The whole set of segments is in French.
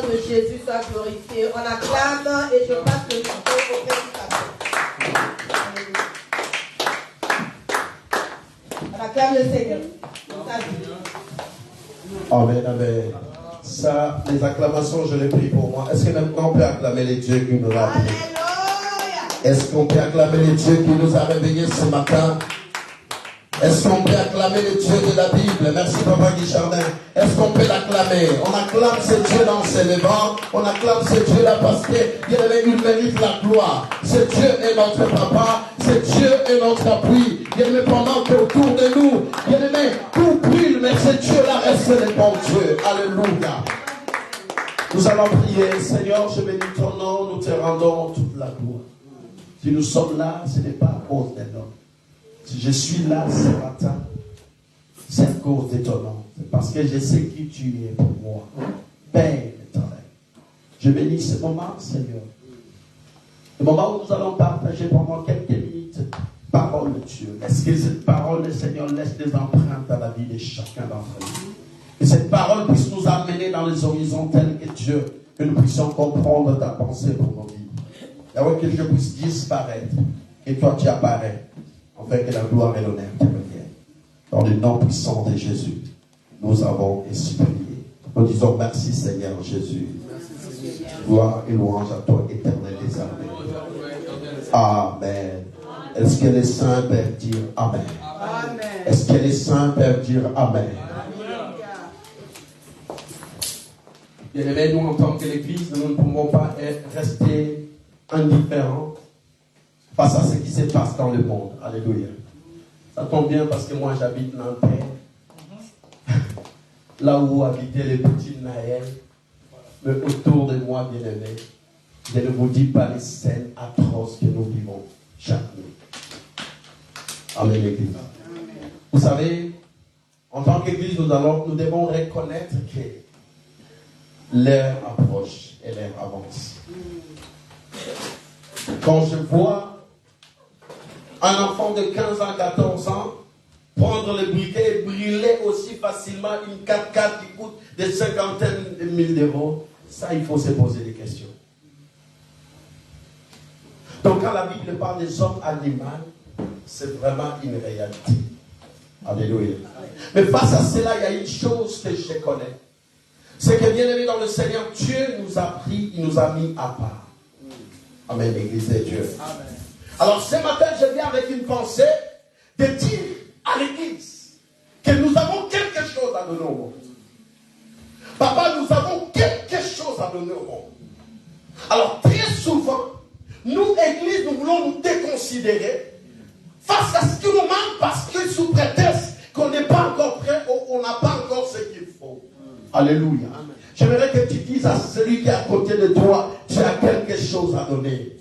de Jésus soit glorifié. On acclame et je passe le micro au prédicateur. On acclame le Seigneur. Amen, amen. Ça, les acclamations, je les prie pour moi. Est-ce que maintenant on peut acclamer les dieux qui nous ont appelés? Est-ce qu'on peut acclamer les dieux qui nous a réveillés ce matin? Est-ce qu'on peut acclamer le Dieu de la Bible? Merci Papa Guy Chardin. Est-ce qu'on peut l'acclamer? On acclame ce Dieu dans ses levants. On acclame ce Dieu-là parce qu'il mérite la gloire. Ce Dieu est notre Papa. Ce Dieu est notre appui. Bien-aimé, pendant qu'autour de nous, bien-aimé, tout brûle, mais ce Dieu-là reste le bon Dieu. Alléluia. Nous allons prier. Seigneur, je bénis ton nom. Nous te rendons toute la gloire. Si nous sommes là, ce n'est pas à cause d'un homme. Si je suis là ce matin, c'est à cause de ton nom. C'est parce que je sais qui tu es pour moi. Père éternel. Je bénis ce moment, Seigneur. Le moment où nous allons partager pendant quelques minutes parole de Dieu. Est-ce que cette parole, Seigneur, laisse des empreintes dans la vie de chacun d'entre nous? Que cette parole puisse nous amener dans les horizons tels que Dieu, que nous puissions comprendre ta pensée pour nos vies. Et que Dieu puisse disparaître. Et toi, tu apparais. Afin que la gloire et l'honneur te reviennent. Dans le nom puissant de Jésus, nous avons ainsi prié. Nous disons merci Seigneur Jésus. Merci, gloire et louange à toi, éternel des armées. Amen. Est-ce que les saints peuvent dire Amen? Amen. Est-ce que les saints peuvent dire Amen? Bien-aimés, nous en tant que l'Église, nous ne pouvons pas rester indifférents face à ce qui se passe dans le monde. Alléluia. Ça tombe bien parce que moi j'habite Nanterre. Là où habitaient les petits Naël. Mais autour de moi, bien aimé, je ne vous dis pas les scènes atroces que nous vivons chaque nuit. Amen, l'Église. Vous savez, en tant qu'Église, nous devons reconnaître que l'heure approche et l'heure avance. Quand je vois un enfant de 15 ans, 14 ans, prendre le briquet et brûler aussi facilement une 4x4 qui coûte des cinquantaines de mille d'euros, ça, il faut se poser des questions. Donc, quand la Bible parle des hommes animaux, c'est vraiment une réalité. Alléluia. Mais face à cela, il y a une chose que je connais. C'est que, bien aimé dans le Seigneur, Dieu nous a pris, il nous a mis à part. Amen, l'Église de Dieu. Amen. Alors ce matin, je viens avec une pensée de dire à l'Église que nous avons quelque chose à donner au monde. Papa, nous avons quelque chose à donner au monde. Alors très souvent, nous, Église, nous voulons nous déconsidérer face à ce qui nous manque parce que sous prétexte qu'on n'est pas encore prêt, on n'a pas encore ce qu'il faut. Alléluia. J'aimerais que tu dises à celui qui est à côté de toi, tu as quelque chose à donner.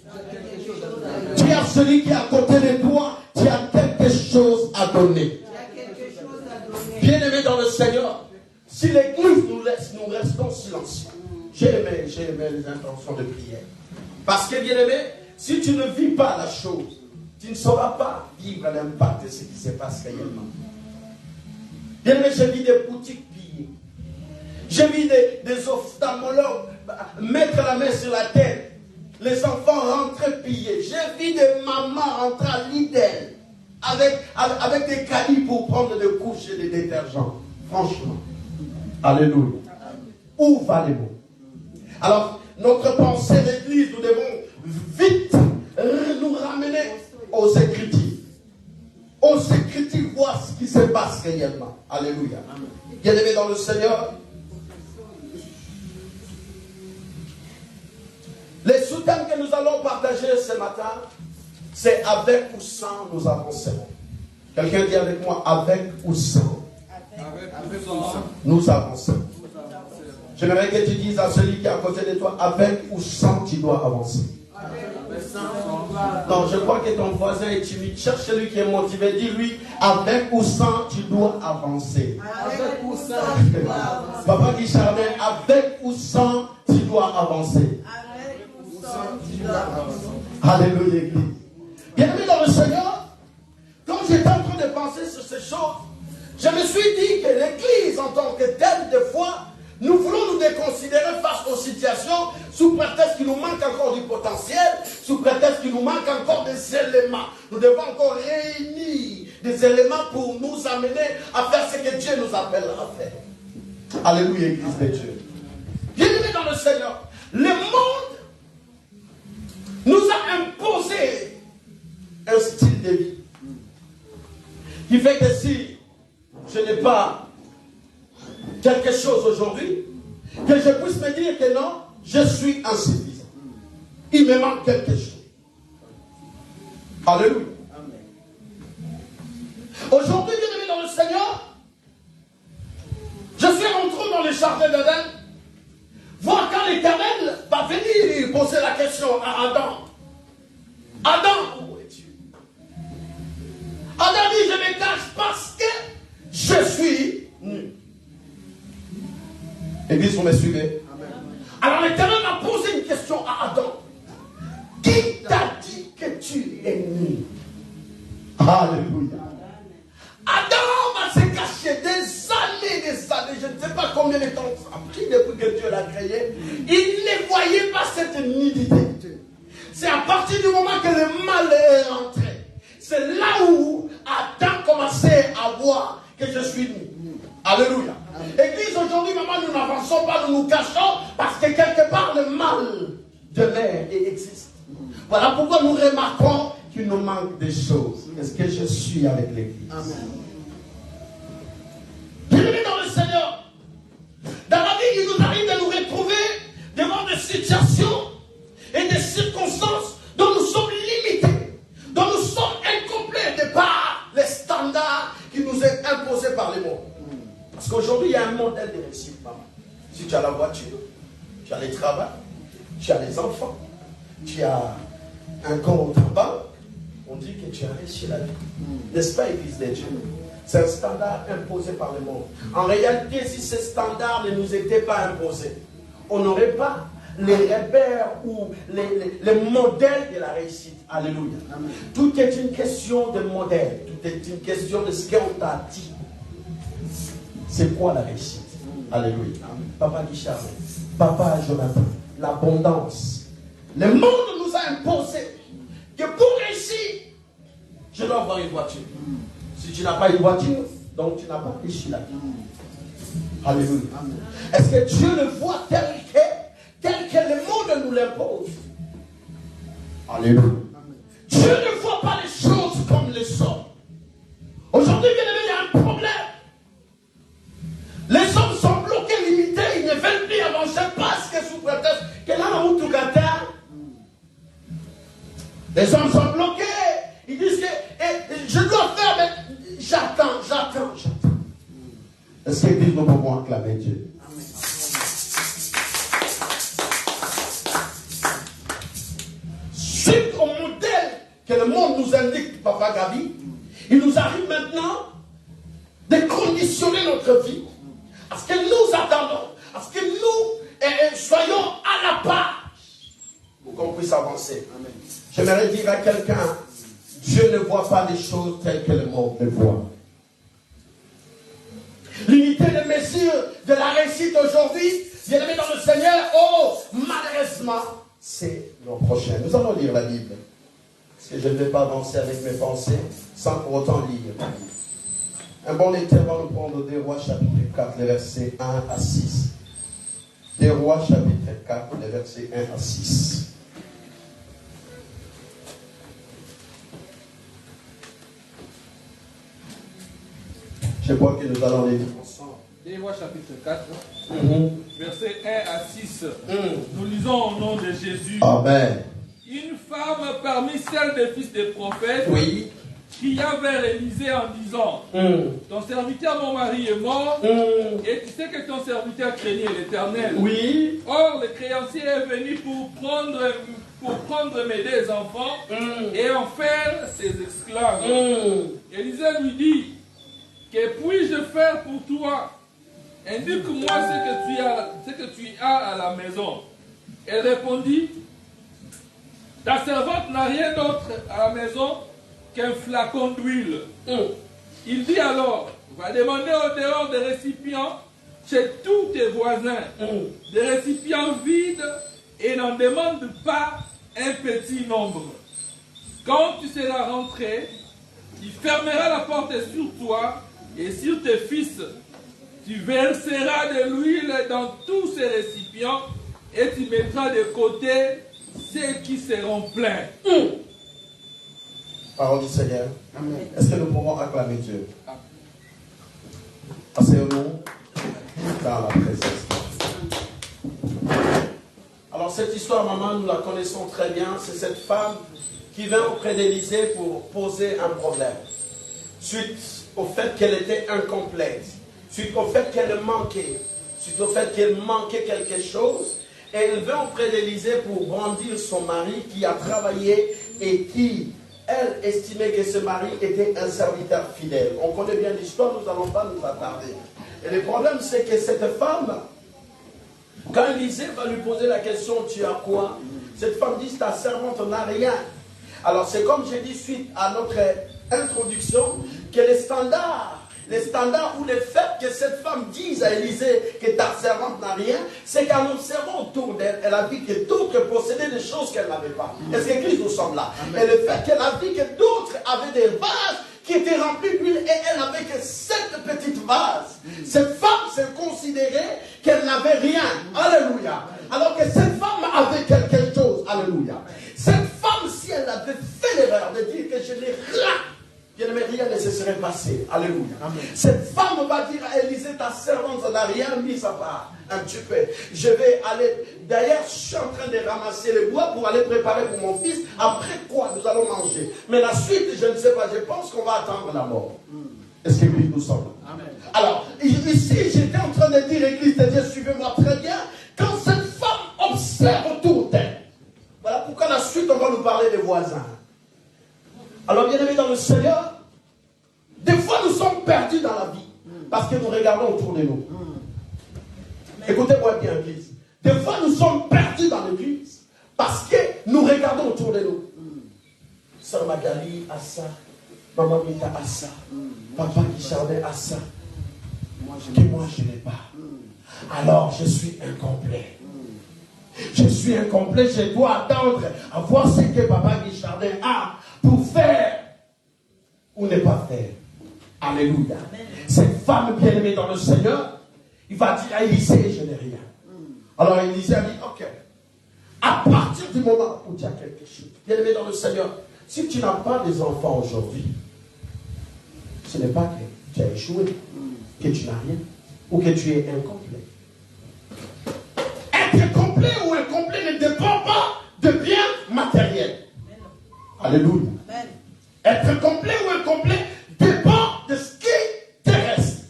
Tu as celui qui est à côté de toi, tu as quelque chose à donner. Bien-aimé dans le Seigneur, si l'Église nous laisse, nous restons silencieux. J'ai aimé les intentions de prière. Parce que, bien-aimé, si tu ne vis pas la chose, tu ne sauras pas vivre l'impact de ce qui se passe réellement. Bien-aimé, je vis des boutiques pillées. Je vis des ophtalmologues mettre la main sur la tête. Les enfants rentrent pillés. J'ai vu des mamans rentrer à Lidl avec des caddies pour prendre des couches et des détergents. Franchement. Alléluia. Où va les mots? Alors, notre pensée d'Église, nous devons vite nous ramener aux Écritures. Aux Écritures, voir ce qui se passe réellement. Alléluia. Bien-aimés dans le Seigneur, les soutiens que nous allons partager ce matin, c'est avec ou sans nous avancerons. Quelqu'un dit avec moi, avec ou sans. Avec ou sans. Nous avancerons. J'aimerais que tu dises à celui qui est à côté de toi, avec ou sans, tu dois avancer. Non, je crois que ton voisin est timide. Cherche celui qui est motivé. Dis-lui, avec ou sans, tu dois avancer. Avec ou sans, tu dois avancer. Papa Guy Chardin, avec ou sans, tu dois avancer. Avec ou sans, tu dois avancer. Alléluia, Église. Bien-aimé dans le Seigneur, quand j'étais en train de penser sur ces choses, je me suis dit que l'Église en tant que telle, des fois, nous voulons nous déconsidérer face aux situations sous prétexte qu'il nous manque encore du potentiel, sous prétexte qu'il nous manque encore des éléments. Nous devons encore réunir des éléments pour nous amener à faire ce que Dieu nous appelle à faire. Alléluia, Église de Dieu. Bien-aimés dans le Seigneur, le monde nous a imposé un style de vie qui fait que si je n'ai pas quelque chose aujourd'hui, que je puisse me dire que non, je suis insuffisant. Il me manque quelque chose. Alléluia. Aujourd'hui, bien-aimé dans le Seigneur, je suis rentré dans le jardin d'Éden, voir quand l'Éternel va venir poser la question à Adam. Adam, où es-tu? Adam dit, je me cache parce que je suis nu. Église, vous me suivez? Amen. Alors l'Éternel a posé une question à Adam. Qui t'a dit que tu es nu? Alléluia. Adam va se cacher des années, je ne sais pas combien de temps ça a pris depuis que Dieu l'a créé. Il ne voyait pas cette nudité. C'est à partir du moment que le mal est rentré. C'est là où Adam commençait à voir que je suis nu. Alléluia. Église, aujourd'hui, maman, nous n'avançons pas, nous nous cachons parce que quelque part le mal demeure et existe. Voilà pourquoi nous remarquons qu'il nous manque des choses. Est-ce que je suis avec l'Église? Amen. Bienvenue dans le Seigneur. Dans la vie, il nous arrive de nous retrouver devant des situations et des circonstances dont nous sommes limités, dont nous sommes incomplets de par les standards qui nous sont imposés par les mondes. Parce qu'aujourd'hui, il y a un modèle de réussite, maman. Si tu as la voiture, tu as le travail, tu as les enfants, tu as un compte en banque, on dit que tu as réussi la vie. N'est-ce pas, Église de Dieu? C'est un standard imposé par le monde. En réalité, si ces standards ne nous étaient pas imposés, on n'aurait pas les repères ou les modèles de la réussite. Alléluia. Amen. Tout est une question de modèle. Tout est une question de ce qu'on t'a dit. C'est quoi la réussite? Alléluia. Amen. Papa Guichard, Papa Jonathan, l'abondance. Le monde nous a imposé que pour réussir, je dois avoir une voiture. Si tu n'as pas une voiture, donc tu n'as pas réussi la vie. Alléluia. Amen. Est-ce que Dieu le voit tel que le monde nous l'impose? Alléluia. Amen. Dieu ne voit pas les choses comme les hommes. Aujourd'hui, bien aimé, il y a un problème. Les hommes sont bloqués, limités, ils ne veulent plus avancer parce que sous prétexte que là où tout gâta, les hommes sont bloqués. Ils disent que je dois faire, mais j'attends. Est-ce que nous pouvons acclamer Dieu? Amen. Suite au modèle que le monde nous indique, Papa Gabi, il nous arrive maintenant de conditionner notre vie. À ce que nous attendons, à ce que nous soyons à la page pour qu'on puisse avancer. Amen. J'aimerais dire à quelqu'un, Dieu ne voit pas les choses telles que le monde les voit. L'unité de mesure de la réussite aujourd'hui, bien aimé dans le Seigneur, malheureusement, c'est l'an prochain. Nous allons lire la Bible. Parce que je ne vais pas avancer avec mes pensées sans pour autant lire. Un bon lecteur va nous prendre des Rois chapitre 4, les versets 1 à 6. Des Rois chapitre 4, les versets 1 à 6. Je crois que nous allons les lire ensemble. Des Rois chapitre 4, versets 1 à 6. Nous lisons au nom de Jésus. Amen. Une femme parmi celles des fils des prophètes, oui, cria vers Élisée en disant, ton serviteur mon mari est mort, et tu sais que ton serviteur craignait l'Éternel. Oui. Or le créancier est venu pour prendre mes deux enfants et en faire ses esclaves. Élisée lui dit, que puis-je faire pour toi? Indique-moi ce que tu as à la maison. Elle répondit, ta servante n'a rien d'autre à la maison qu'un flacon d'huile. Il dit alors, va demander au dehors des récipients chez tous tes voisins des récipients vides et n'en demande pas un petit nombre. Quand tu seras rentré, tu fermeras la porte sur toi et sur tes fils. Tu verseras de l'huile dans tous ces récipients et tu mettras de côté ceux qui seront pleins. Parole du Seigneur. Est-ce que nous pouvons acclamer Dieu? Asseyons-nous dans la présence. Alors cette histoire, maman, nous la connaissons très bien. C'est cette femme qui vint auprès d'Élisée pour poser un problème. Suite au fait qu'elle était incomplète. Suite au fait qu'elle manquait. Suite au fait qu'elle manquait quelque chose. Et elle vint auprès d'Élisée pour brandir son mari qui a travaillé et qui, elle, estimait que ce mari était un serviteur fidèle. On connaît bien l'histoire, nous n'allons pas nous attarder. Et le problème, c'est que cette femme, quand Élisée va lui poser la question, tu as quoi? Cette femme dit, ta servante n'a rien. Alors c'est comme j'ai dit suite à notre introduction, que les standards ou le fait que cette femme dise à Élisée que ta servante n'a rien, c'est qu'en observant autour d'elle, elle a vu que d'autres possédaient des choses qu'elle n'avait pas. Est-ce que Christ nous semble là? Et le fait qu'elle a vu que d'autres avaient des vases qui étaient remplis d'huile et elle n'avait que 7 petites vases. Cette femme s'est considérée qu'elle n'avait rien. Alléluia. Alors que cette femme avait quelque chose. Alléluia. Cette femme, si elle avait fait l'erreur de dire que je n'ai rien, bien aimé, rien ne se serait passé. Alléluia. Amen. Cette femme va dire à Élisée, ta servante n'a rien mis à part. Un petit peu. Je vais aller. D'ailleurs, je suis en train de ramasser le bois pour aller préparer pour mon fils. Après quoi, nous allons manger. Mais la suite, je ne sais pas. Je pense qu'on va attendre la mort. Est-ce que Christ nous semble? Amen. Alors, ici, j'étais en train de dire, Église de Dieu, suivez-moi très bien. Quand cette femme observe autour d'elle, voilà pourquoi la suite, on va nous parler des voisins. Alors, bien aimés dans le Seigneur, des fois nous sommes perdus dans la vie parce que nous regardons autour de nous. Écoutez-moi bien, Église. Des fois nous sommes perdus dans l'Église parce que nous regardons autour de nous. Sœur Magali a ça, Maman Mita a ça, Papa Guichardin a ça, que moi je n'ai pas. Alors je suis incomplet. Je suis incomplet, je dois attendre à voir ce que Papa Guichardin a pour faire ou ne pas faire. Alléluia. Amen. Cette femme bien-aimée dans le Seigneur, il va dire à Élisée, je n'ai rien. Alors Élisée a dit, ok. À partir du moment où tu as quelque chose, bien-aimé dans le Seigneur, si tu n'as pas des enfants aujourd'hui, ce n'est pas que tu as échoué, que tu n'as rien, ou que tu es incomplet. Être complet ou incomplet ne dépend pas de biens matériels. Alléluia. Amen. Être complet ou incomplet dépend de ce qui te reste.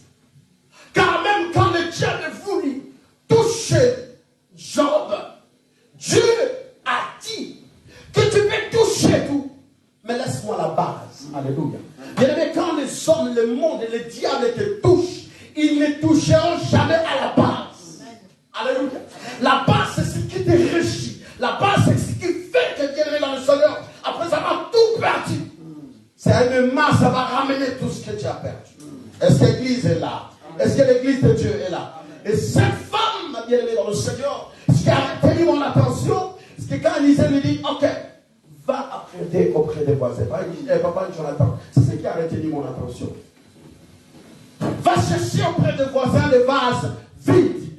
Car même quand le diable voulut toucher Job, Dieu a dit que tu peux toucher tout, mais laisse-moi la base. Alléluia. Bien-aimé, quand les hommes, le monde et le diable te touchent, ils ne toucheront jamais à la base. Alléluia. La base, c'est ce qui te régit. La base, c'est ce qui fait que bien-aimé dans le Seigneur, après avoir tout perdu, c'est une masse, ça va ramener tout ce que tu as perdu. Est-ce que l'église est là? Est-ce que l'église de Dieu est là? Et cette femme, ma bien-aimée dans le Seigneur, ce qui a retenu mon attention, c'est que quand Élisée lui dit, ok, va apprêter auprès des voisins. Papa Jonathan, c'est ce qui a retenu mon attention. Va chercher auprès des voisins des vases vides.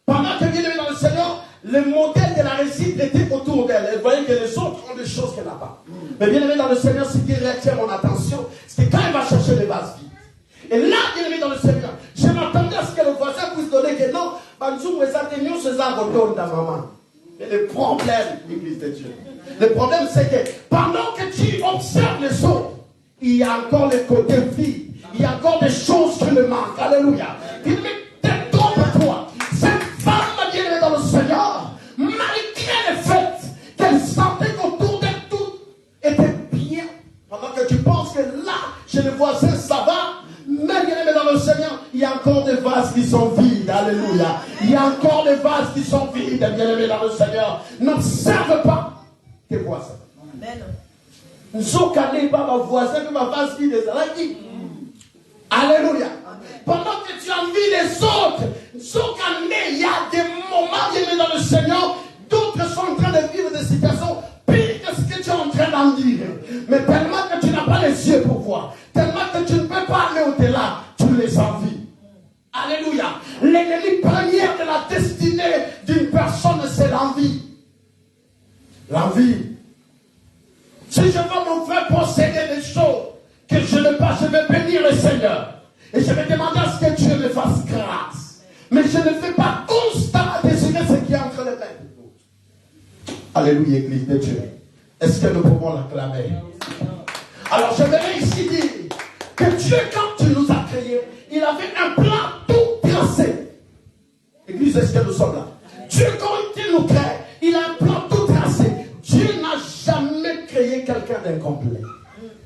Pendant que bien-aimée dans le Seigneur, le modèle de la réussite était autour d'elle. Elle voyait que les autres ont des choses qu'elle n'a pas. Mais bien aimé dans le Seigneur, ce qui retient mon attention, c'est quand elle va chercher les vases vides. Et là, bien aimé dans le Seigneur, je m'attendais à ce que le voisin puisse donner que non, mais le problème, l'Église de Dieu, le problème c'est que pendant que tu observes les autres, il y a encore le côté vide. Il y a encore des choses qui me manquent. Alléluia. Il me trompe-toi. Cette femme, bien aimée dans le Seigneur, malgré le fait qu'elle sentait qu'autour d'elle tout était bien, pendant que tu penses que là, chez les voisins, ça va, mais bien aimé dans le Seigneur, il y a encore des vases qui sont vides. Alléluia. Il y a encore des vases qui sont vides, bien aimé dans le Seigneur. N'observe pas tes voisins. Amen. Nzokane pas ma voisin que ma vase vide. Alléluia. Pendant que tu envies les autres, il y a des moments, bien dans le Seigneur, d'autres sont en train de vivre des situations pires que ce que tu es en train d'endurer. Mais tellement que tu n'as pas les yeux pour voir, tellement que tu ne peux pas aller au-delà, tu les envies. Alléluia. L'ennemi premier de la destinée d'une personne, c'est l'envie. L'envie. Si je veux mon frère posséder des choses que je n'ai pas, je vais bénir le Seigneur. Et je vais demander à ce que Dieu me fasse grâce. Mais je ne fais pas constamment désirer ce qui est entre les mains. Alléluia, Église de Dieu. Est-ce que nous pouvons l'acclamer? Alors je vais ici dire que Dieu, quand il nous a créés, il avait un plan tout tracé. Église, est-ce que nous sommes là? Dieu, quand il nous crée, il a un plan tout tracé. Dieu n'a jamais créé quelqu'un d'incomplet.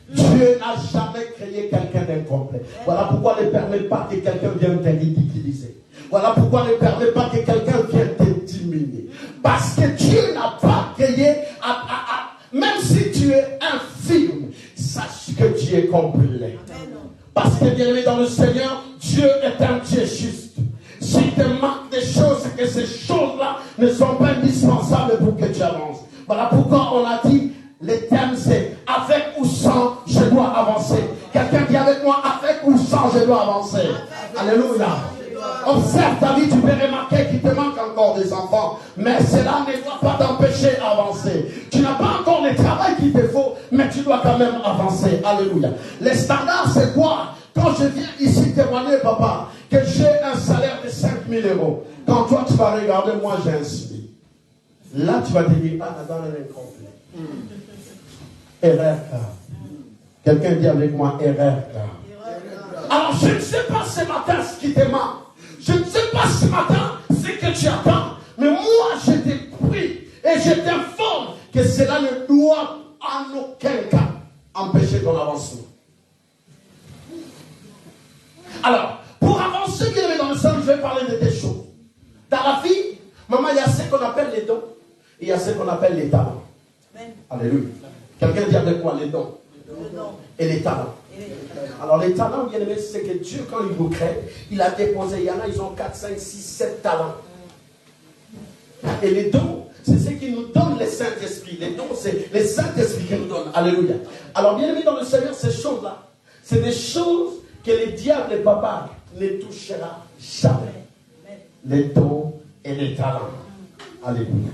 Dieu n'a jamais créé quelqu'un d'incomplet. Voilà pourquoi il ne permet pas que quelqu'un vienne te ridiculiser. Voilà pourquoi il ne permet pas que quelqu'un vienne t'intimider. Parce que Dieu n'a pas créé, même si tu es infirme, sache que Dieu est complet. Parce que bien aimé dans le Seigneur, Dieu est un Dieu juste. S'il te manque des choses, c'est que ces choses-là ne sont pas indispensables pour que tu avances. Voilà pourquoi on a dit, le thème c'est avec ou sans, je dois avancer. Quelqu'un dit avec moi, avec ou sans, je dois avancer. Alléluia. Observe ta vie, tu peux remarquer qu'il te manque encore des enfants. Mais cela ne doit pas t'empêcher d'avancer. Tu n'as pas encore le travail qu'il te faut, mais tu dois quand même avancer. Alléluia. Les standards, c'est quoi? Quand je viens ici témoigner, papa, que j'ai un salaire de 5 000 euros. Quand toi, tu vas regarder, moi, j'ai un SMIC. Là, tu vas te dire, ah, dans l'incomplet. Erreur. Quelqu'un dit avec moi, erreur. Alors, je ne sais pas ce matin ce qui te manque. Je ne sais pas ce matin ce que tu attends. Mais moi, je t'ai pris et je t'informe que cela ne doit en aucun cas empêcher ton avancement. Alors, pour avancer, bien aimé dans le Seigneur, je vais parler de des choses. Dans la vie, maman, il y a ce qu'on appelle les dons et il y a ce qu'on appelle les talents. Amen. Alléluia. Quelqu'un dit avec moi les dons et les talents. Alors les talents, bien aimé, c'est que Dieu, quand il nous crée, il a déposé, il y en a, ils ont 4, 5, 6, 7 talents. Et les dons, c'est ce qui nous donne le Saint-Esprit. Les dons, c'est le Saint-Esprit qui nous donne. Alléluia. Alors bien aimé dans le Seigneur, ces choses-là, c'est des choses que les diables et papa ne touchera jamais. Les dons et les talents. Alléluia.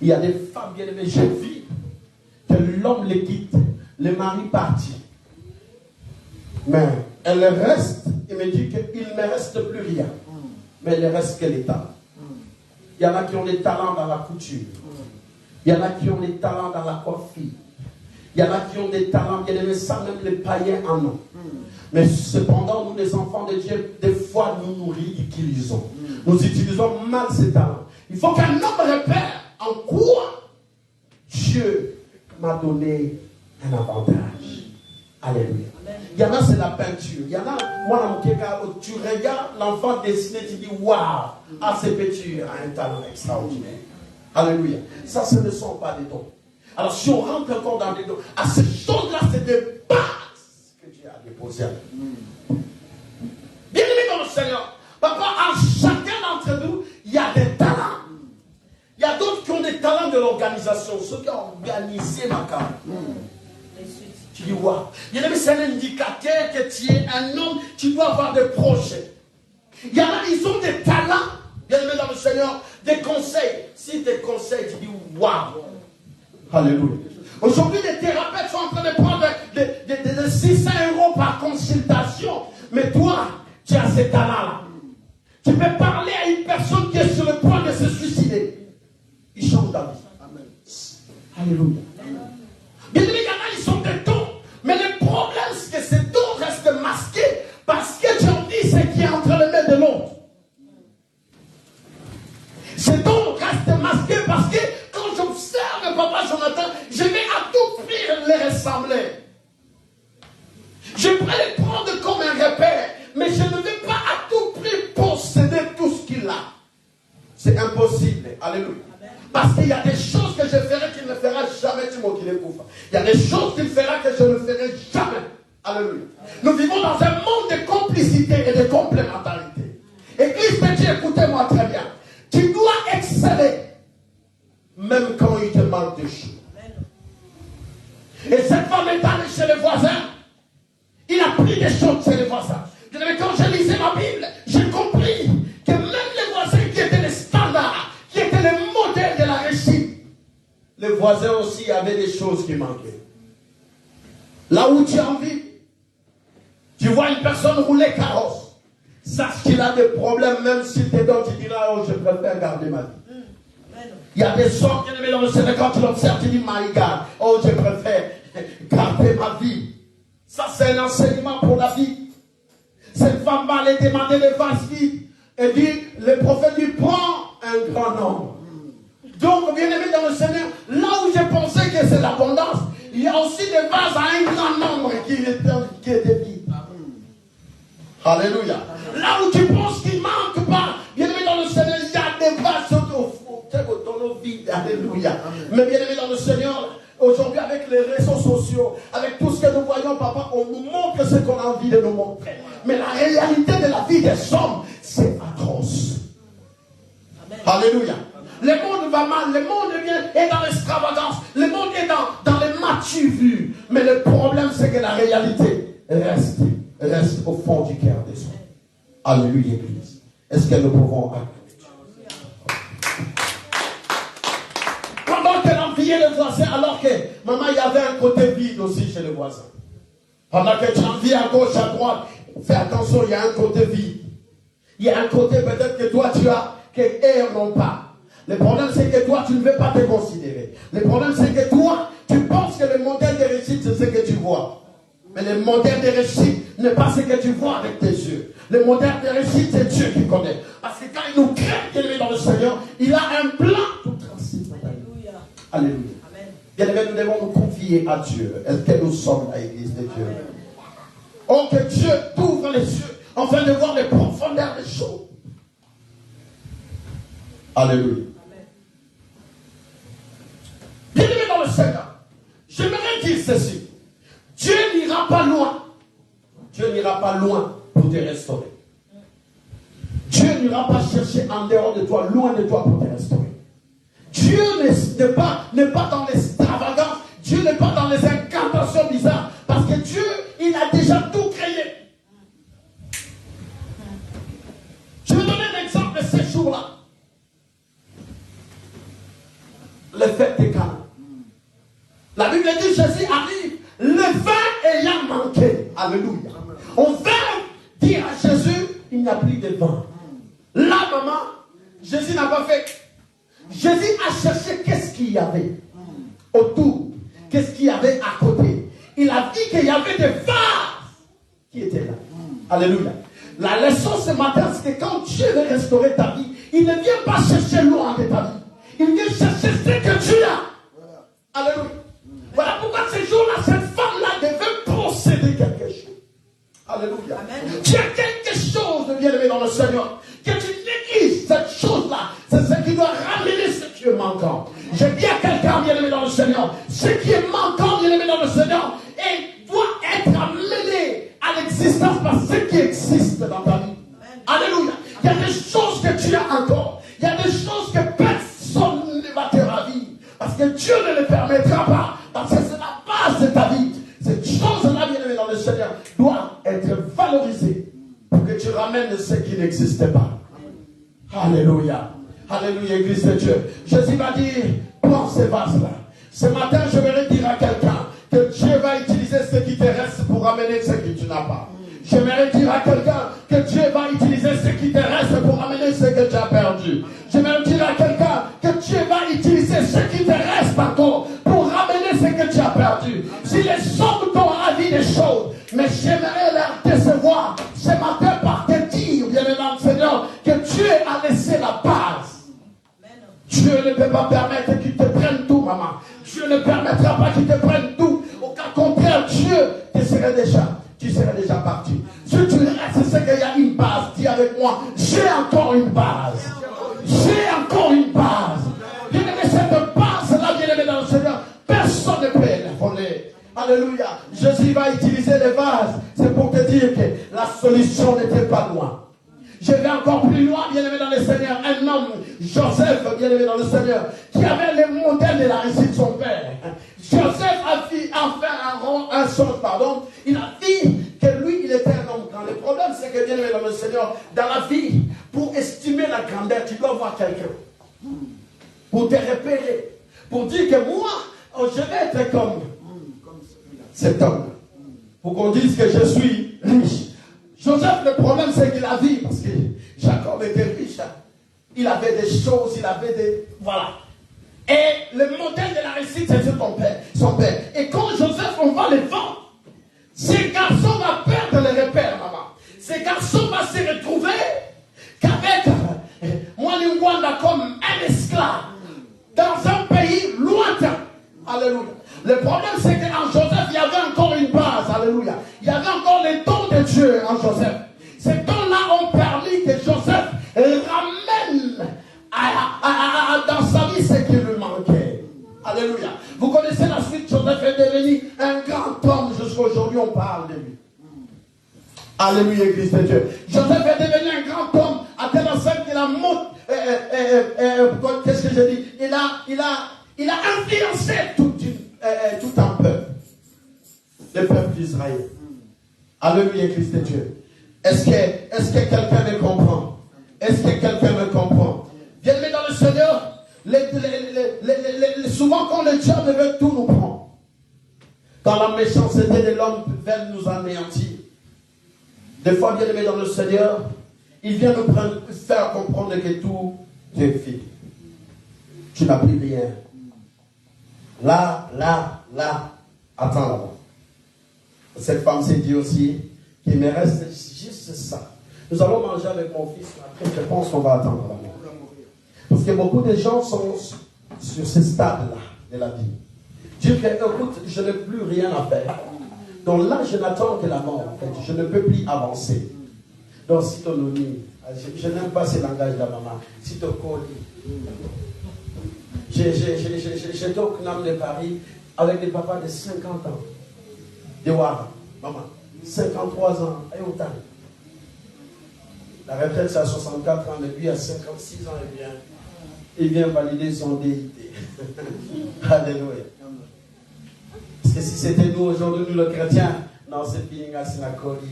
Il y a des femmes, bien aimées, je vis que l'homme les quitte, le mari partit. Mais elle reste, il me dit qu'il ne me reste plus rien. Mais il ne reste que les talents. Il y en a qui ont des talents dans la couture. Il y en a qui ont des talents dans la coiffure. Il y en a qui ont des talents, bien aimés, ça même les païens en ont. Mais cependant, nous les enfants de Dieu, des fois nous ridiculisons. Nous utilisons mal ces talents. Il faut qu'un homme repère en quoi Dieu m'a donné un avantage. Alléluia. Il y en a, c'est la peinture. Il y en a, moi, dans mon cas, tu regardes l'enfant dessiné, tu dis, waouh, ah, c'est petit, a un talent extraordinaire. Alléluia. Ça, ce ne sont pas des dons. Alors, si on rentre encore dans des dons, à ces choses-là, c'est des bases que Dieu a déposées. Bien aimé dans le Seigneur, papa, à chacun d'entre nous, il y a des talents. Il y a d'autres qui ont des talents de l'organisation, ceux qui ont organisé ma carte. Tu dis, waouh. Bien aimé, c'est un indicateur que tu es un homme, tu dois avoir des projets. Il y en a, ils ont des talents, bien aimé dans le Seigneur, des conseils. Si tes conseils, tu dis, waouh. Alléluia. Aujourd'hui, les thérapeutes sont en train de prendre des 600 € par consultation. Mais toi, tu as ces talents-là. Tu peux parler à une personne qui est sur le point de se suicider. Il change ta vie. Amen. Alléluia. Bien aimé, il y en a, ils sont des dons. Mais le problème, c'est que ces dons restent masqués parce que tu en dis ce qui est entre les mains de l'autre. Ces dons restent masqués parce que quand j'observe papa Jonathan, je vais à tout prix les ressembler. Je vais les prendre comme un repère, mais je ne vais pas à tout prix posséder tout ce qu'il a. C'est impossible. Alléluia. Parce qu'il y a des choses que je ferai qu'il ne fera jamais, Timothée Koufa. Il y a des choses qu'il fera que je ne ferai jamais. Alléluia. Nous vivons dans un monde de complicité et de complémentarité. Église de Dieu, écoutez-moi très bien. Tu dois exceller, même quand il te manque de choses. Et cette femme est allée chez les voisins. Il a pris des choses chez les voisins. Mais quand je lisais ma Bible, j'ai compris que même les voisins qui étaient les standards, qui étaient les modèles de la réussite, les voisins aussi avaient des choses qui manquaient. Là où tu as envie, tu vois une personne rouler carrosse. Sache qu'il a des problèmes, même s'il te donne, tu diras, oh, je préfère garder ma vie. Il y a des hommes qui aiment dans le Sénégal, quand tu l'observes, tu dis, my God, oh, je préfère garder ma vie. Ça, c'est un enseignement pour la vie. Cette femme va aller demander les vases vides. Et dit, le prophète lui prend un grand nombre. Donc, bien aimé dans le Seigneur, là où j'ai pensé que c'est l'abondance, il y a aussi des vases à un grand nombre qui étaient vides. Alléluia. Là où tu penses qu'il ne manque pas, bien aimé dans le Seigneur, il y a des vases dans nos vies. Alléluia. Mais bien aimé dans le Seigneur, aujourd'hui, avec les réseaux sociaux, avec tout ce que nous voyons, papa, on nous montre ce qu'on a envie de nous montrer. Mais la réalité de la vie des hommes, c'est atroce. Amen. Alléluia. Le monde va mal, le monde est dans l'extravagance, le monde est dans les m'as-tu vu. Mais le problème, c'est que la réalité reste au fond du cœur des hommes. Alléluia, Église. Est-ce que nous pouvons pendant qu'elle enviait les voisins, alors que, maman, il y avait un côté vide aussi chez les voisins. Pendant que tu envies à gauche, à droite, fais attention, il y a un côté vide. Il y a un côté peut-être que toi, tu as, que eux n'ont pas. Le problème, c'est que toi, tu ne veux pas te considérer. Le problème, c'est que toi, tu penses que le modèle de réussite, c'est ce que tu vois. Mais le modèle de réussite n'est pas ce que tu vois avec tes yeux. Le modèle de réussite, c'est Dieu qui connaît. Parce que quand il nous crée, qu'il est dans le Seigneur, il a un plan tout tracé. Alléluia. Alléluia. Amen. Bien aimé, nous devons nous confier à Dieu. Est-ce que nous sommes à l'église de Dieu? Amen. Oh, que Dieu t'ouvre les yeux afin de voir les profondeurs des choses. Alléluia. Bien aimé dans le Seigneur, j'aimerais dire ceci. Dieu n'ira pas loin. Dieu n'ira pas loin pour te restaurer. Dieu n'ira pas chercher en dehors de toi, loin de toi pour te restaurer. Dieu n'est pas dans l'extravagance. Dieu n'est pas dans les incantations bizarres. Parce que Dieu, il a déjà tout créé. Je vais donner un exemple de ces jours-là. Les fêtes des Cana. La Bible dit Jésus arrive, le vin ayant manqué. Alléluia. On vint dire à Jésus, il n'y a plus de vin. Là, maman, Jésus n'a pas fait. Jésus a cherché qu'est-ce qu'il y avait autour, qu'est-ce qu'il y avait à côté. Il a dit qu'il y avait des vases qui étaient là. Alléluia. La leçon ce matin, c'est que quand Dieu veut restaurer ta vie, il ne vient pas chercher loin de ta vie. Il vient chercher ce que tu as. Alléluia. Voilà pourquoi ces jours-là, cette femme-là devait posséder quelque chose. Alléluia. Amen. Tu as quelque chose de bien-aimé dans le Seigneur. Que tu négliges cette chose-là. C'est ce qui doit ramener ce qui est manquant. Je dis à quelqu'un bien-aimé dans le Seigneur, ce qui est manquant bien-aimé dans le Seigneur, et doit être amené à l'existence par ce qui existe dans ta vie. Amen. Alléluia. Il y a des choses que tu as encore. Il y a des choses que personne ne va te ravir. Parce que Dieu ne le permettra pas. Parce que c'est la base de ta vie. Cette chose-là, bien-aimé dans le Seigneur, doit être valorisée pour que tu ramènes ce qui n'existait pas. Alléluia. Alléluia, Église de Dieu. Jésus va dire, prends ces vases-là. Ce matin, je vais dire à quelqu'un que Dieu va utiliser ce qui te reste pour ramener ce que tu n'as pas. J'aimerais dire à quelqu'un que Dieu va utiliser ce qui te reste pour amener ce que tu as perdu. J'aimerais dire à quelqu'un que Dieu va utiliser ce qui te reste encore pour ramener ce que tu as perdu. Si les hommes t'ont ravi des choses, mais j'aimerais leur décevoir ce matin par te dire, bien-aimé Seigneur, que Dieu a laissé la base. Dieu ne peut pas permettre qu'il te prenne tout, maman. Dieu ne permettra pas qu'il te prenne tout. Au cas contraire, Dieu te serait déjà. Tu serais déjà parti. Si tu restes, c'est qu'il y a une base. Dis avec moi, j'ai encore une base. J'ai encore une base. Bien-aimé, cette base-là, bien-aimé dans le Seigneur, personne ne peut la voler. Alléluia. Jésus va utiliser utilisé les vases, c'est pour te dire que la solution n'était pas loin. Je vais encore plus loin, bien-aimé dans le Seigneur. Un homme, Joseph, bien-aimé dans le Seigneur, qui avait le modèle de la réussite de son père. Joseph a fait un chose, il a dit que lui, il était un homme grand. Le problème, c'est que, bien-aimé dans le Seigneur, dans la vie, pour estimer la grandeur, tu dois voir quelqu'un. Pour te repérer. Pour dire que moi, je vais être comme cet homme. Pour qu'on dise que je suis riche. Joseph, le problème, c'est qu'il a vu, parce que Jacob était riche. Il avait des choses, il avait des... Voilà. Et le modèle de la réussite, c'est son père. Et quand Joseph, on va le vendre, ces garçons vont perdre les repères, maman. Ces garçons vont se retrouver qu'avec Mwalingwanda comme un esclave dans un pays lointain. Alléluia. Le problème, c'est qu'en Joseph, il y avait encore une base. Alléluia. Il y avait encore les dons de Dieu en Joseph. Ces dons-là ont permis que Joseph ramène dans sa vie ce qui lui manquait. Alléluia. Vous connaissez la suite. Joseph est devenu un grand homme. Jusqu'à aujourd'hui, on parle de lui. Alléluia, Église de Dieu. Joseph est devenu un grand homme à tel enseigne qu'il a qu'est-ce que je dis? Il a influencé tout un peuple. Le peuple d'Israël. Alléluia, Église de Dieu. Est-ce que quelqu'un me comprend? Est-ce que quelqu'un me comprend? Bien-aimé dans le Seigneur, souvent quand le diable veut tout nous prendre, quand la méchanceté de l'homme veut nous anéantir, des fois, bien-aimé dans le Seigneur, il vient nous faire comprendre que tout est fini. Tu n'as plus rien. Là, attends là-bas. Cette femme s'est dit aussi qu'il me reste juste ça. Nous allons manger avec mon fils. Après, je pense qu'on va attendre là-bas. Parce que beaucoup de gens sont sur ce stade-là de la vie. Dire que, écoute, je n'ai plus rien à faire. Donc là, je n'attends que la mort, en fait. Je ne peux plus avancer. Donc, si ton ami, je n'aime pas ce langage de la maman. Si ton colis. J'étais au CNAM de Paris avec des papas de 50 ans. De Ouara, maman. 53 ans. Et autant. La retraite, c'est à 64 ans, mais lui, à 56 ans, il vient valider son déité. Alléluia. Parce que si c'était nous aujourd'hui, nous, le chrétien, non, c'est Pilinga Sinakoli.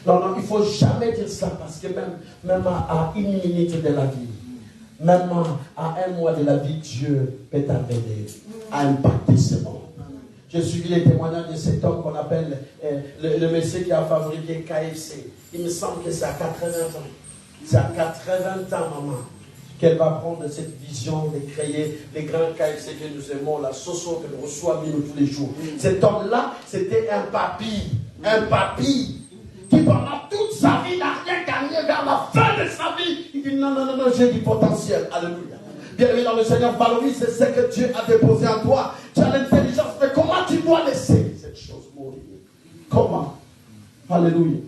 Non, il ne faut jamais dire ça, parce que même à une minute de la vie, même à un mois de la vie, Dieu peut t'amener à impacter ce monde. J'ai suivi les témoignages de cet homme qu'on appelle le monsieur qui a fabriqué KFC. Il me semble que c'est à 80 ans. C'est à 80 ans, maman, qu'elle va prendre cette vision de créer les grands KFC que nous aimons, la sauce que nous reçoit nous tous les jours. Cet homme-là, c'était un papy, qui pendant toute sa vie n'a rien gagné. Vers la fin de sa vie, il dit non, j'ai du potentiel. Alléluia. Bien-aimé dans le Seigneur, valorise ce que Dieu a déposé en toi. Tu as l'intelligence, mais comment tu dois laisser cette chose mourir? Comment? Alléluia.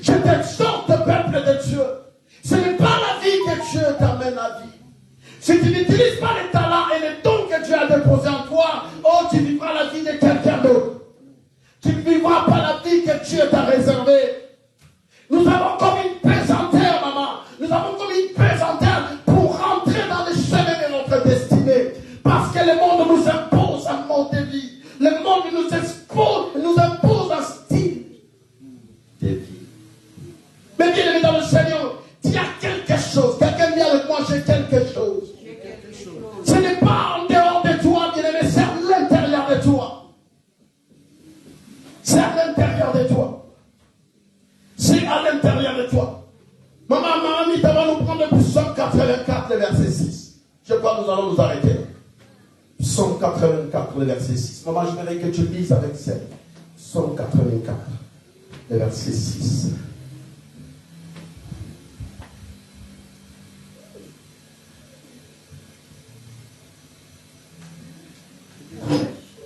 Je t'exhorte, peuple de Dieu. Ce n'est pas la vie que Dieu t'amène à vivre. Si tu n'utilises pas les talents et les dons que Dieu a déposés en toi, oh, tu vivras la vie de quelqu'un d'autre. Tu ne vivras pas la vie que Dieu t'a réservée. Nous avons comme une pesanteur, maman. Nous avons comme une pesanteur pour rentrer dans les chemins de notre destinée. Parce que le monde nous impose un mode de vie. Le monde nous impose un style de vie. Mais bien aimé dans le Seigneur, il y a quelque chose. Quelqu'un vient avec moi, j'ai quelque chose. Ce n'est pas en dehors de toi, bien aimé, c'est à l'intérieur de toi. C'est à l'intérieur de toi. C'est à l'intérieur de toi. Maman, tu vas nous prendre le psaume 84, le verset 6. Je crois que nous allons nous arrêter. Psaume 84, le verset 6. Maman, je voudrais que tu lises avec celle. Psaume 84, le verset 6.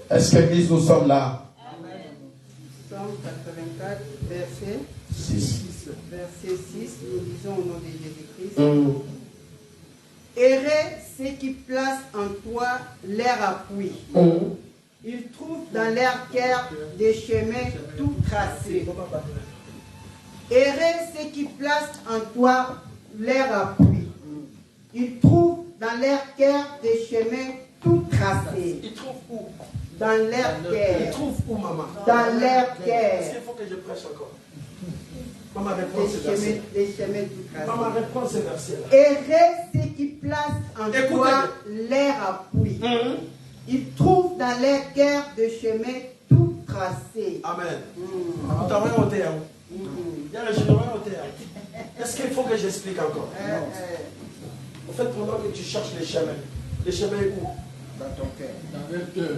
Est-ce qu'Église, nous sommes là? Amen. Psaume 84, verset 6. Verset 6, nous lisons au nom de Jésus-Christ. Errez ceux qui placent en toi leur appui. Ils trouvent dans leur cœur des chemins tout tracés. Errer, c'est qui placent en toi leur appui. Ils trouvent dans leur cœur des chemins tout tracés. Ils trouvent où? Dans leur Ils cœur. trouvent où, maman? Dans leur Est-ce cœur. qu'il faut que je prêche encore? Maman, reprends ce verset. Des chemins tout tracés. Maman, reprends ce verset-là. Errer, c'est qui placent en Écoutez. toi leur appui. Ils trouvent dans leur cœur des chemins tout tracés. Amen. Vous t'avez au terre. Il y a le général au terre. Est-ce qu'il faut que j'explique encore? En fait, pendant que tu cherches les chemins est où? Dans ton cœur. Dans leur cœur.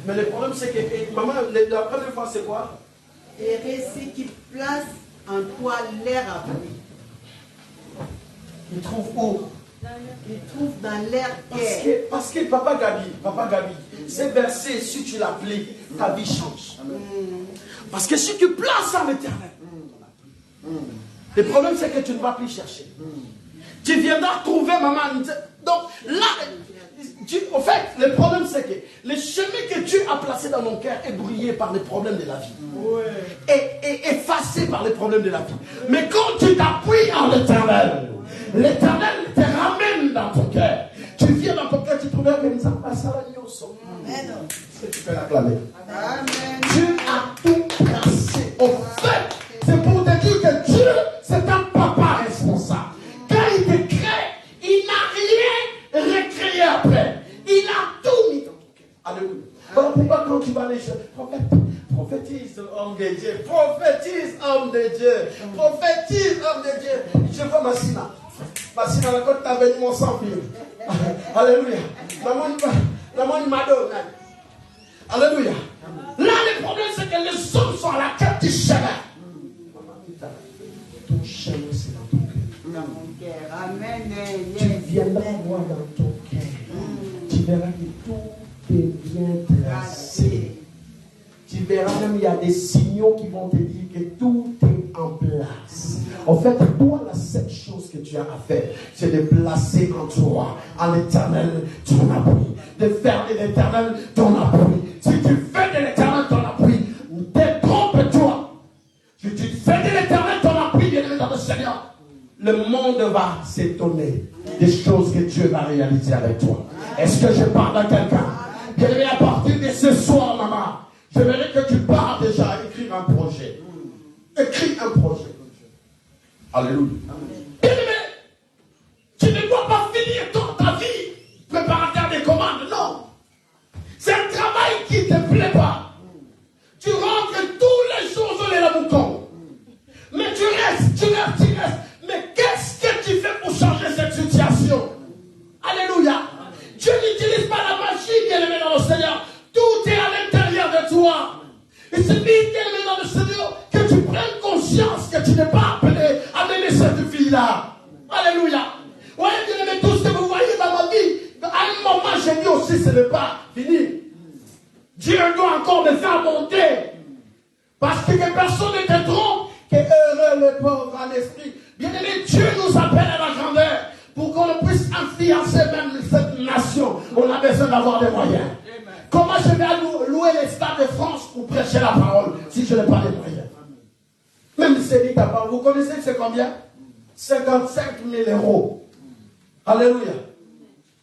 Mais le problème, c'est que, maman, la première fois, c'est quoi? Errer, c'est qui placent en toi leur appui. Ils trouvent où? Ils trouvent dans leur cœur. Parce que Papa Gabi, ces versets, si tu l'appliques, ta vie change. Parce que si tu places en l'éternel, le problème c'est que tu ne vas plus chercher. Tu viendras trouver maman. Donc là, au fait, le problème c'est que le chemin que Dieu a placé dans mon cœur est brouillé par les problèmes de la vie. Et effacé par les problèmes de la vie. Mais quand tu t'appuies en l'éternel, l'éternel te ramène dans ton cœur. Tu viens dans ton cœur, tu trouves que nous avons passé à la nioso. Est-ce que tu peux l'acclamer? Amen. Dieu a tout placé. Au fait, c'est pour te dire que Dieu, c'est un papa responsable. Quand il te crée, il n'a rien recréé après. Il a tout mis dans ton cœur. Alléluia. Voilà pourquoi quand tu vas les jeunes, prophétise, homme de Dieu. Prophétise, homme de Dieu. Prophétise, homme de Dieu. Je vois Massina. Massina, la côte t'a venu mon sang. Alléluia. La monnaie m'a donné. Alléluia. Là, le problème, c'est que les hommes sont à la quête du chemin. Ton chemin, c'est dans ton cœur. Dans mon cœur. Amen. Tu viendras voir dans ton cœur. Tu verras que tout est bien tracé. Tu verras même, il y a des signaux qui vont te dire que tout est en place. En fait, toi, la seule chose que tu as à faire, c'est de placer en toi, en l'éternel, ton appui. De faire de l'éternel ton appui. Si tu fais de l'éternel ton appui, détrompe-toi. Si tu fais de l'éternel ton appui, bien-aimé dans le Seigneur, le monde va s'étonner des choses que Dieu va réaliser avec toi. Est-ce que je parle à quelqu'un? Bien-aimé, à partir de ce soir, maman, je verrai que tu pars déjà à écrire un projet. Écris un projet. Alléluia. Bien-aimé, tu ne dois pas finir toute ta vie préparateur des commandes. Non. C'est un travail qui ne te plaît pas. Tu rentres tous les jours dans les laboutons. Mais tu restes. Mais qu'est-ce que tu fais pour changer cette situation? Alléluia. Dieu n'utilise pas la magie, bien-aimé dans le Seigneur. Tout est à l'intérieur de toi. Il suffit, bien-aimé dans le Seigneur, que tu prennes conscience que tu n'es pas appelé à mener cette vie-là. Alléluia. Oui, bien-aimé, tout ce que vous voyez dans ma vie, à un moment, j'ai dit aussi, ce n'est pas fini. Dieu doit encore me faire monter. Parce que personne ne te trompe, que heureux le pauvre à l'esprit. Bien-aimé, Dieu nous appelle à la grandeur. Pour qu'on puisse influencer même cette nation, on a besoin d'avoir des moyens. Amen. Comment je vais louer les stades de France pour prêcher la parole si je n'ai pas les moyens? Même c'est dit ta parole, vous connaissez c'est combien? 55 000 €. Alléluia.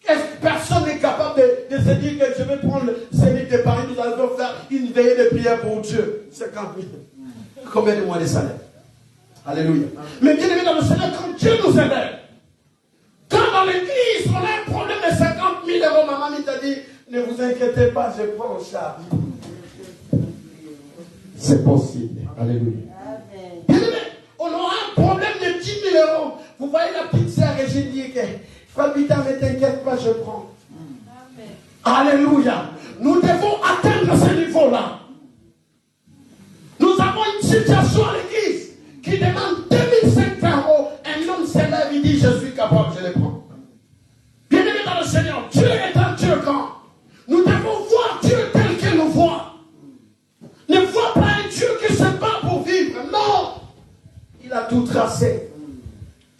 Est-ce que personne n'est capable de se dire que je vais prendre le Zénith de Paris, nous allons faire une veillée de prière pour Dieu? 50 000. Combien de mois de salaire? Alléluia. Mais bien aimé dans le Seigneur, quand Dieu nous aide, quand dans l'église on a un problème de 50 000 €, maman t'a dit, ne vous inquiétez pas, je prends en charge. C'est possible. Alléluia. Bien aimé, on aura un problème de 10 000 €. Vous voyez la petite sœur et j'ai dit que Fabita, ne t'inquiète pas, je prends. Amen. Alléluia. Nous devons atteindre ce niveau-là. Nous avons une situation à l'église qui demande 2500 €. Un homme se lève, il dit, je suis capable, je les prends. Bien-aimé dans le Seigneur, Dieu est un Dieu grand. Nous devons voir Dieu tel qu'il nous voit. Ne vois pas un Dieu qui se bat pour vivre. Non. Il a tout tracé.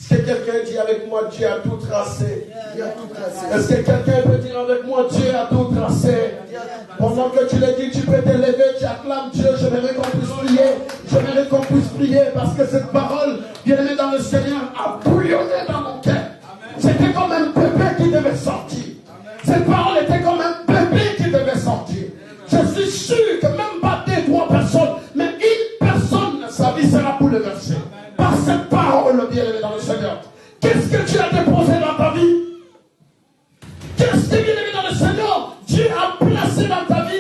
Est-ce que quelqu'un dit avec moi, Dieu a tout tracé? Il a tout tracé. Est-ce que quelqu'un peut dire avec moi, Dieu a tout tracé? Pendant que tu le dis, tu peux te lever, tu acclames Dieu. J'aimerais qu'on puisse prier. J'aimerais qu'on puisse prier parce que cette parole, bien-aimée dans le Seigneur, a bouillonné dans mon cœur. C'était comme un bébé qui devait sortir. Cette parole était comme un bébé qui devait sortir. Je suis sûr que même pas 2-3 personnes, mais une personne, sa vie sera bouleversée par cette parole, bien-aimée dans le Seigneur. Qu'est-ce que tu as déposé dans ta vie? Qu'est-ce que, bien-aimé dans le Seigneur, Dieu a placé dans ta vie?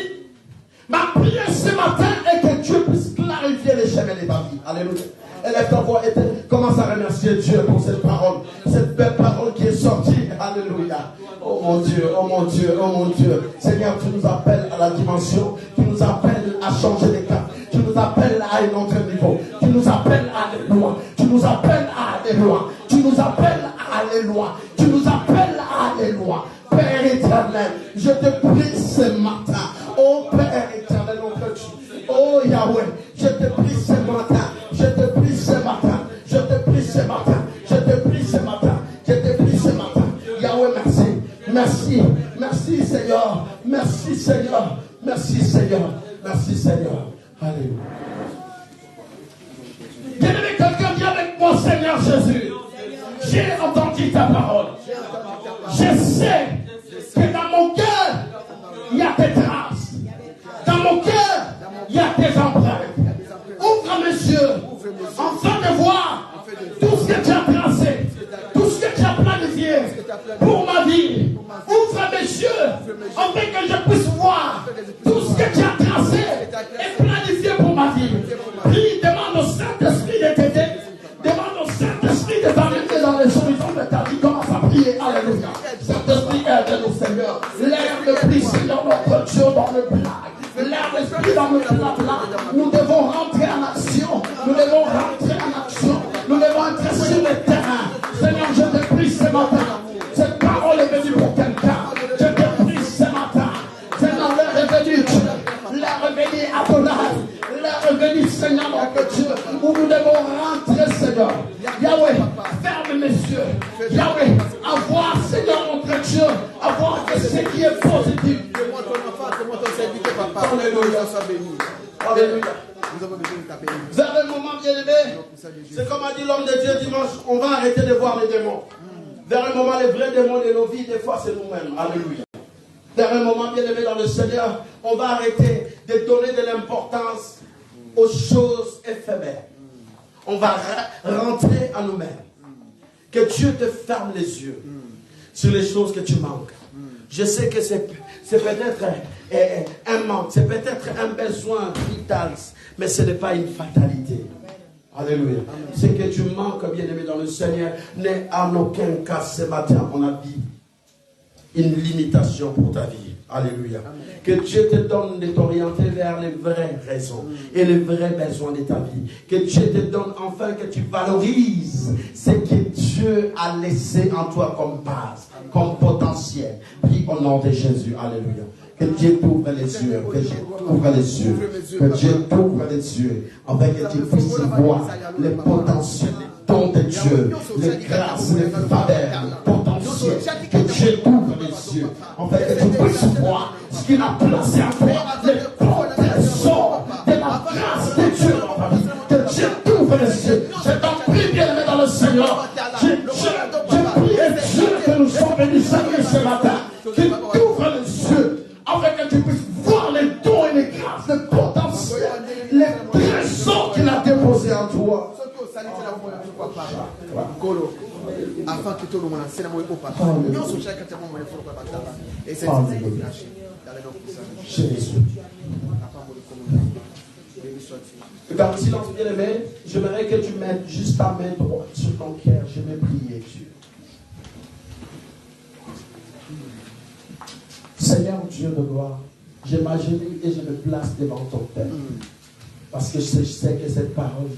Ma prière ce matin est que Dieu puisse clarifier les chemins de ta vie. Alléluia. Élève ta voix et commence à remercier Dieu pour cette parole. Cette belle parole qui est sortie. Alléluia. Oh mon Dieu, oh mon Dieu, oh mon Dieu. Seigneur, tu nous appelles à la dimension. Tu nous appelles à changer de cap. Tu nous appelles à un autre niveau. Tu nous appelles à aller loin. Tu nous appelles à aller loin. Tu nous appelles à aller loin. Tu nous appelles à aller loin. Père éternel, je te prie ce matin. Oh Père éternel, notre Dieu. Oh Yahweh, je te prie ce matin. Je te prie ce matin. Je te prie ce matin. Je te prie ce matin. Je te prie ce matin. Yahweh, merci. Merci. Merci Seigneur. Merci Seigneur. Merci Seigneur. Merci Seigneur. Alléluia. Bien-aimé, quelqu'un vient avec moi, Seigneur Jésus. J'ai entendu ta parole. Je sais que dans mon cœur, il y a tes traces. Dans mon cœur, il y a tes empreintes. Ouvre mes yeux, afin de voir tout ce que tu as tracé, tout ce que tu as planifié pour ma vie. Ouvre mes yeux, afin que je puisse voir tout ce que tu as tracé et planifié pour ma vie. Prie, demande au Saint-Esprit de t'aider. Demande au Saint-Esprit de t'amener dans les horizons de ta vie. Commence à prier. Alléluia. Saint-Esprit, aide-nous, Seigneur. L'air le prie, Seigneur, notre Dieu, dans le plat. L'air l'esprit dans le plat. Nous devons rentrer en action. Nous devons rentrer en action. Nous devons être sur le terrain. Seigneur, je te prie ce matin. Cette parole est venue pour quelqu'un. Je te prie ce matin. Seigneur, l'heure est venue. L'heure est venue à ton âge. L'heure est venue, Seigneur, notre Dieu, où nous devons rentrer, Seigneur. Yahweh, ferme mes yeux. Yahweh, avoir, Seigneur, notre Dieu, avoir que ce qui est positif. Alléluia. Alléluia. Vers le moment, bien-aimé, c'est comme a dit l'homme de Dieu dimanche, on va arrêter de voir les démons. Vers le moment, les vrais démons de nos vies, des fois, c'est nous-mêmes. Alléluia. Vers un moment, bien-aimé dans le Seigneur, on va arrêter de donner de l'importance aux choses éphémères. On va rentrer en nous-mêmes. Que Dieu te ferme les yeux sur les choses que tu manques. Je sais que c'est peut-être un manque, c'est peut-être un besoin vital, mais ce n'est pas une fatalité. Alléluia. Ce que tu manques, bien-aimé dans le Seigneur, n'est en aucun cas ce matin, on a dit, une limitation pour ta vie. Alléluia. Que Dieu te donne de t'orienter vers les vraies raisons et les vrais besoins de ta vie. Que Dieu te donne enfin que tu valorises ce que Dieu a laissé en toi comme base, comme potentiel. Prie au nom de Jésus. Alléluia. Que Dieu t'ouvre les yeux. Que Dieu t'ouvre les yeux. Que Dieu t'ouvre les yeux. Afin que tu puisses voir les potentiels, les dons de Dieu, les grâces, les faveurs, les potentiels. Que Dieu t'ouvre les yeux. Afin que tu puisses voir ce qu'il a placé en toi. Les trésors de la grâce de Dieu dans ta vie. Que Dieu t'ouvre les yeux. Je t'en prie, bien-aimé dans le Seigneur. Je prie Dieu que nous sommes venus saluer ce matin. Qu'il t'ouvre les yeux. Afin que tu puisses voir les dons et les grâces, les potentiels, les trésors qu'il a déposés en toi. Afin que tout le monde c'est la moyenne au papa. Nous sommes chaque temps moyen pour papa. Et c'est Jésus. Dans le silence bien-aimé, j'aimerais que tu mettes juste ta main droite sur ton cœur. Je vais prier Dieu. Seigneur Dieu de gloire, je m'agenouille et je me place devant ton Père. Parce que je sais que cette parole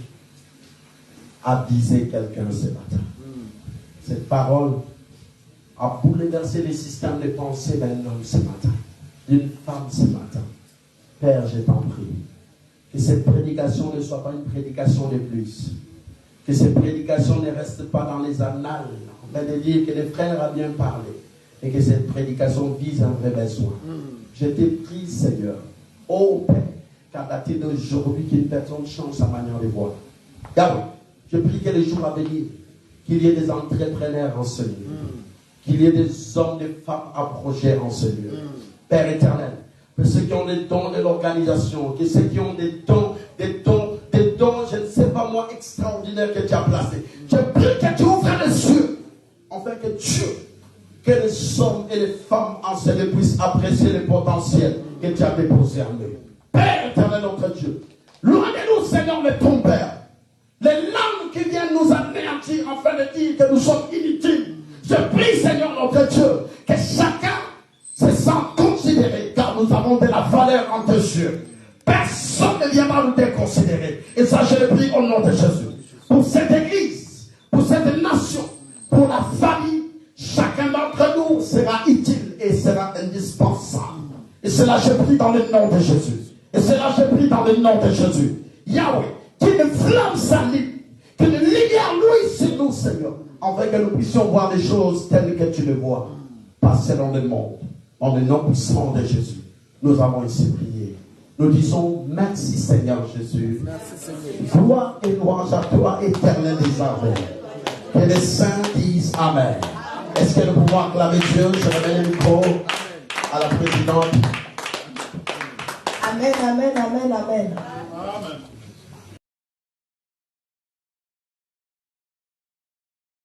a visé quelqu'un ce matin. Cette parole a bouleversé les systèmes de pensée d'un homme ce matin, d'une femme ce matin. Père, je t'en prie, que cette prédication ne soit pas une prédication de plus. Que cette prédication ne reste pas dans les annales, on va dire que les frères a bien parlé. et que cette prédication vise un vrai besoin. Je te prie, Seigneur, ô Père, qu'à dater d'aujourd'hui, qu'une personne change sa manière de voir. Yahweh, je prie que les jours à venir, qu'il y ait des entrepreneurs en ce lieu, qu'il y ait des hommes, des femmes à projet en ce lieu. Père éternel, que ceux qui ont des dons de l'organisation, que ceux qui ont des dons, je ne sais pas moi, extraordinaires que tu as placés. Je prie que tu ouvres les yeux, afin que Dieu, que les hommes et les femmes en ce lieu puissent apprécier le potentiel que tu as déposé en eux. Père éternel, notre Dieu, loin de nous, Seigneur, mais ton Père, les langues qui viennent nous anéantir afin de dire que nous sommes inutiles. Je prie, Seigneur, notre Dieu, que chacun se sente considéré, car nous avons de la valeur en tes yeux. Personne ne viendra nous déconsidérer. Et ça, je le prie au nom de Jésus. Pour cette église, pour cette nation, pour la famille, chacun d'entre nous sera utile et sera indispensable. Et cela, je prie dans le nom de Jésus. Et cela, je prie dans le nom de Jésus. Yahweh, qu'une flamme s'allume, qu'une lumière luise sur nous, Seigneur, afin que nous puissions voir les choses telles que tu les vois, pas selon le monde. En le nom puissant de Jésus, nous avons ici prié. Nous disons merci, Seigneur Jésus. Merci, Seigneur. Gloire et louange à toi, éternel des armées. Que les saints disent Amen. Est-ce que nous pouvons acclamer Dieu? Je remets le micro à la présidente. Amen, amen, amen, amen. Amen.